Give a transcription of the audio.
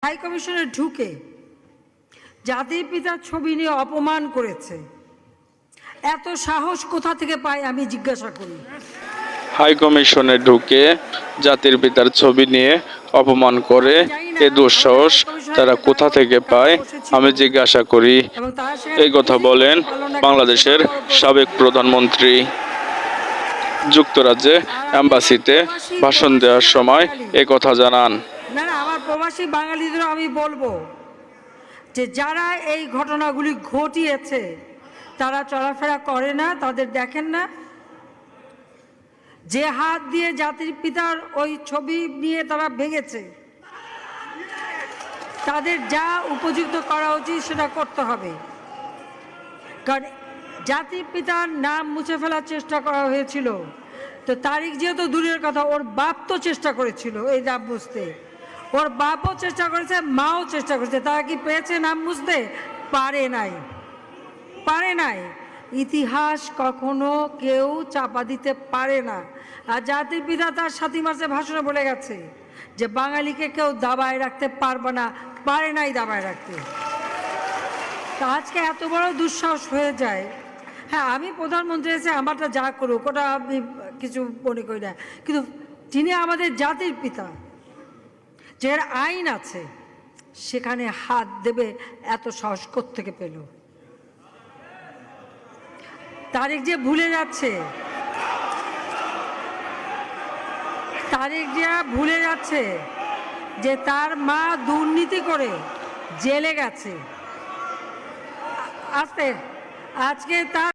High কমিশনে ঢুকে জাতির পিতার ছবি নিয়ে অপমান করেছে। এত সাহস কোথা থেকে পায় আমি জিজ্ঞাসা করি। হাই কমিশনে ঢুকে জাতির পিতার ছবি নিয়ে অপমান করে এ দুঃসাহস তারা কোথা থেকে পায় আমি জিজ্ঞাসা করি। এই কথা বলেন বাংলাদেশের সাবেক প্রধানমন্ত্রী। যুক্তরাজ্যে অ্যাম্বাসিতে ভাষণ দেওয়ার সময় এ কথা জানান। না না, আমার প্রবাসী বাঙালিদেরও আমি বলবো যে যারা এই ঘটনাগুলি ঘটিয়েছে তারা চলাফেরা করে না, তাদের দেখেন না। যে হাত দিয়ে জাতির পিতার ওই ছবি নিয়ে তারা ভেঙেছে, তাদের যা উপযুক্ত করা উচিত সেটা করতে হবে। কারণ জাতির পিতার নাম মুছে ফেলার চেষ্টা করা হয়েছিল, তো তারিখ যেহেতু দূরের কথা, ওর বাপ তো চেষ্টা করেছিল এই নাম মুছতে। ওর বাপও চেষ্টা করেছে, মাও চেষ্টা করেছে। তারা কি পেয়েছে নাম মুছতে? পারে নাই, পারে নাই। ইতিহাস কখনো কেউ চাপা দিতে পারে না। আর জাতির পিতা তার ৭ই মার্চের ভাষণে বলে গেছে যে বাঙালিকে কেউ দাবায় রাখতে পারবে না, পারে নাই দাবায় রাখতে। তা আজকে এত বড় দুঃসাহস হয়ে যায়। হ্যাঁ, আমি প্রধানমন্ত্রী এসে আমারটা যা করুক ওটা আমি কিছু মনে করি না, কিন্তু যিনি আমাদের জাতির পিতা, যে আইন আছে, সেখানে হাত দেবে এত সাহস কোত্থেকে পেল? তারেক যে ভুলে যাচ্ছে, তারেক যে ভুলে যাচ্ছে যে তার মা দুর্নীতি করে জেলে গেছে। আজকে তার